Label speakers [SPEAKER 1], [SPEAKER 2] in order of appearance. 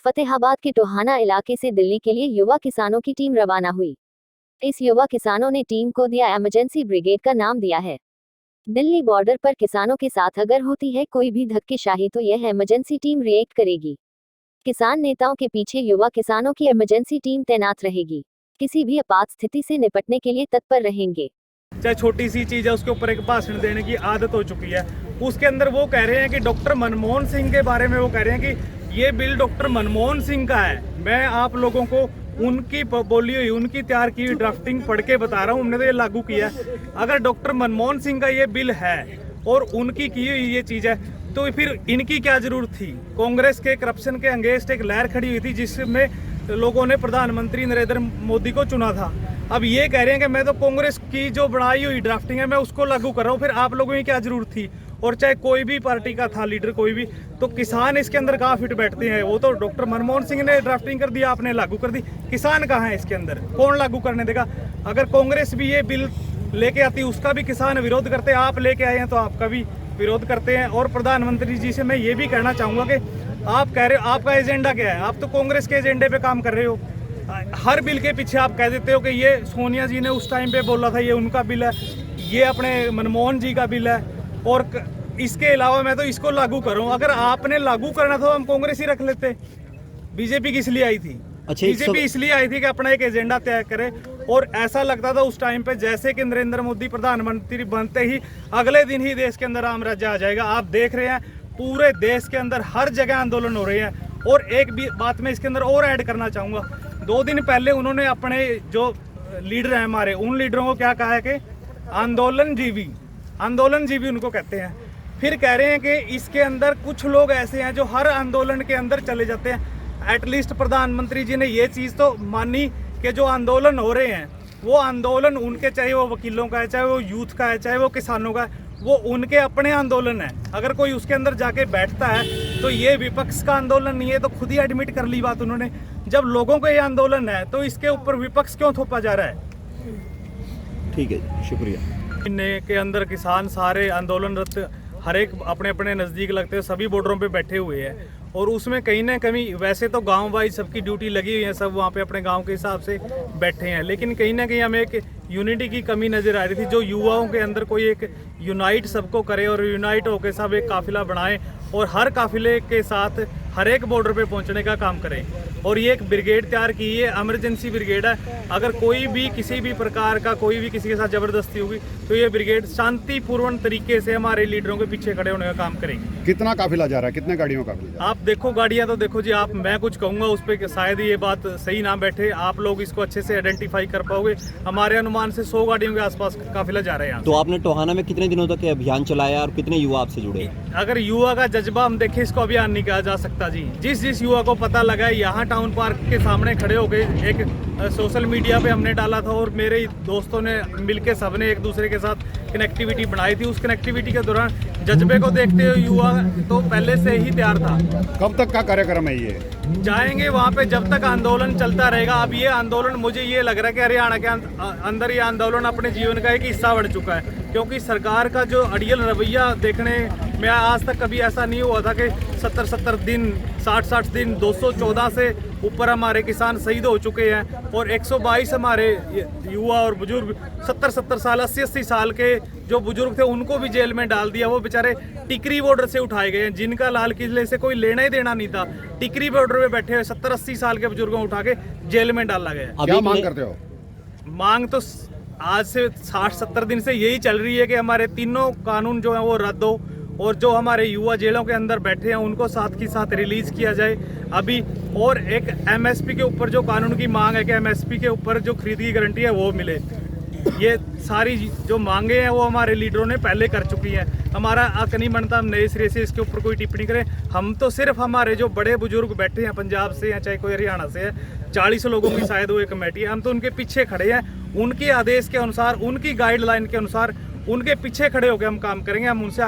[SPEAKER 1] फतेहाबाद के टोहाना इलाके से दिल्ली के लिए युवा किसानों की टीम रवाना हुई। इस युवा किसानों ने टीम को दिया इमरजेंसी ब्रिगेड का नाम दिया है। दिल्ली बॉर्डर पर किसानों के साथ अगर होती है कोई भी धक्केशाही तो यह इमरजेंसी टीम रिएक्ट करेगी। किसान नेताओं के पीछे युवा किसानों की इमरजेंसी टीम तैनात रहेगी। किसी भी आपात स्थिति से निपटने के लिए तत्पर रहेंगे।
[SPEAKER 2] चाहे छोटी सी चीज है उसके ऊपर एक भाषण देने की आदत हो चुकी है। उसके अंदर वो कह रहे हैं कि डॉक्टर मनमोहन सिंह के बारे में वो कह रहे हैं कि ये बिल डॉक्टर मनमोहन सिंह का है। मैं आप लोगों को उनकी बोली हुई, उनकी तैयार की हुई ड्राफ्टिंग पढ़ के बता रहा हूँ। हमने तो ये लागू किया है। अगर डॉक्टर मनमोहन सिंह का ये बिल है और उनकी की हुई ये चीज है तो फिर इनकी क्या जरूरत थी। कांग्रेस के करप्शन के अगेंस्ट एक लहर खड़ी हुई थी जिसमें लोगों ने प्रधानमंत्री नरेंद्र मोदी को चुना था। अब ये कह रहे हैं कि मैं तो कांग्रेस की जो बनाई हुई ड्राफ्टिंग है मैं उसको लागू कर रहा हूँ। फिर आप लोगों की क्या जरूरत थी। और चाहे कोई भी पार्टी का था लीडर कोई भी, तो किसान इसके अंदर कहाँ फिट बैठते हैं। वो तो डॉक्टर मनमोहन सिंह ने ड्राफ्टिंग कर दिया, आपने लागू कर दी। किसान कहाँ है इसके अंदर, कौन लागू करने देगा। अगर कांग्रेस भी ये बिल लेके आती उसका भी किसान विरोध करते, आप लेके आए हैं तो आपका भी विरोध करते हैं। और प्रधानमंत्री जी से मैं ये भी कहना चाहूँगा कि आप कह रहे हो आपका एजेंडा क्या है। आप तो कांग्रेस के एजेंडे पे काम कर रहे हो। हर बिल के पीछे आप कह देते हो कि ये सोनिया जी ने उस टाइम पे बोला था, ये उनका बिल है, ये अपने मनमोहन जी का बिल है। और इसके अलावा मैं तो इसको लागू करूँ। अगर आपने लागू करना था तो हम कांग्रेस ही रख लेते। बीजेपी किस लिए आई थी। अच्छा, बीजेपी इसलिए आई थी कि अपना एक एजेंडा तय करे। और ऐसा लगता था उस टाइम पे जैसे कि नरेंद्र मोदी प्रधानमंत्री बनते ही अगले दिन ही देश के अंदर राम राज्य आ जाएगा। आप देख रहे हैं पूरे देश के अंदर हर जगह आंदोलन हो रहे हैं। और एक भी बात मैं इसके अंदर और ऐड करना चाहूँगा। 2 दिन पहले उन्होंने अपने जो लीडर हैं हमारे, उन लीडरों को क्या कहा है कि आंदोलन जीवी उनको कहते हैं। फिर कह रहे हैं कि इसके अंदर कुछ लोग ऐसे हैं जो हर आंदोलन के अंदर चले जाते हैं। एटलीस्ट प्रधानमंत्री जी ने ये चीज़ तो मानी कि जो आंदोलन हो रहे हैं वो आंदोलन उनके, चाहे वो वकीलों का है, चाहे वो यूथ का है, चाहे वो किसानों का है, वो उनके अपने आंदोलन है। अगर कोई उसके अंदर जाके बैठता है तो ये विपक्ष का आंदोलन नहीं है। तो खुद ही एडमिट कर ली बात उन्होंने। जब लोगों को ये आंदोलन है तो इसके ऊपर विपक्ष क्यों थोपा जा रहा है।
[SPEAKER 3] ठीक है, शुक्रिया।
[SPEAKER 2] इन्ने के अंदर किसान सारे आंदोलनरत हर एक अपने अपने नज़दीक लगते हैं, सभी बॉर्डरों पे बैठे हुए हैं। और उसमें कहीं ना कहीं वैसे तो गांव वाइज सबकी ड्यूटी लगी हुई है, सब वहाँ पे अपने गांव के हिसाब से बैठे हैं। लेकिन कहीं ना कहीं हमें एक यूनिटी की कमी नज़र आ रही थी। जो युवाओं के अंदर कोई एक यूनाइट सबको करे और यूनाइट होकर सब एक काफिला बनाएं और हर काफिले के साथ हर एक बॉर्डर पे पहुंचने का काम करें। और ये एक ब्रिगेड तैयार की है, इमरजेंसी ब्रिगेड है। अगर कोई भी किसी भी प्रकार का कोई भी किसी के साथ जबरदस्ती होगी तो ये ब्रिगेड शांतिपूर्ण तरीके से हमारे लीडरों के पीछे खड़े होने का काम करेगी।
[SPEAKER 3] कितना काफिला जा रहा है, कितने गाड़ियों का काफिला?
[SPEAKER 2] आप देखो गाड़ियां तो देखो जी। आप मैं कुछ कहूँगा उस पर शायद ये बात सही ना बैठे। आप लोग इसको अच्छे से आइडेंटिफाई कर पाओगे। हमारे अनुमान से 100 गाड़ियों के आसपास काफिला जा रहे हैं।
[SPEAKER 4] तो आपने टोहाना में कितने दिनों तक अभियान चलाया और कितने युवा आपसे जुड़े?
[SPEAKER 2] अगर युवा का जज्बा हम देखें, इसको अभियान नहीं कहा जा सकता जी। जिस युवा को पता लगा है, यहाँ टाउन पार्क के सामने खड़े हो गए, एक सोशल मीडिया पे हमने डाला था और मेरे दोस्तों ने मिलके सबने एक दूसरे के साथ कनेक्टिविटी बनाई थी। उस कनेक्टिविटी के दौरान जज्बे को देखते हुए युवा तो पहले से ही तैयार था।
[SPEAKER 3] कब तक का कार्यक्रम है ये?
[SPEAKER 2] जाएंगे वहाँ पे जब तक आंदोलन चलता रहेगा। अब ये आंदोलन मुझे ये लग रहा है कि हरियाणा के अंदर ये आंदोलन अपने जीवन का एक हिस्सा बन चुका है। क्योंकि सरकार का जो अड़ियल रवैया देखने में आज तक कभी ऐसा नहीं हुआ था कि 70 दिन 60 दिन 214 से ऊपर हमारे किसान शहीद हो चुके हैं। और 122 हमारे युवा और बुजुर्ग 70 साल 80 साल के जो बुजुर्ग थे उनको भी जेल में डाल दिया। वो बेचारे टिकरी बॉर्डर से उठाए गए हैं, जिनका लाल किले से कोई लेना ही देना नहीं था। टिकरी बॉर्डर पे बैठे हुए 70-80 साल के बुजुर्गों को उठा के जेल में डाला गया।
[SPEAKER 3] क्या मांग करते हो?
[SPEAKER 2] मांग तो आज से 60-70 दिन से यही चल रही है कि हमारे तीनों कानून जो है वो रद्द हो और जो हमारे युवा जेलों के अंदर बैठे हैं उनको साथ के साथ रिलीज किया जाए अभी। और एक एमएसपी के ऊपर जो कानून की मांग है कि एमएसपी के ऊपर जो खरीद की गारंटी है वो मिले। ये सारी जो मांगे हैं वो हमारे लीडरों ने पहले कर चुकी हैं। हमारा हक नहीं बनता हम नए सिरे से इसके ऊपर कोई टिप्पणी करें। हम तो सिर्फ हमारे जो बड़े बुजुर्ग बैठे हैं पंजाब से हैं चाहे कोई हरियाणा से है, 40 लोगों की शायद वो एक कमेटी है, हम तो उनके पीछे खड़े हैं। उनके आदेश के अनुसार, उनकी गाइडलाइन के अनुसार उनके पीछे खड़े होकर हम काम करेंगे। हम उनसे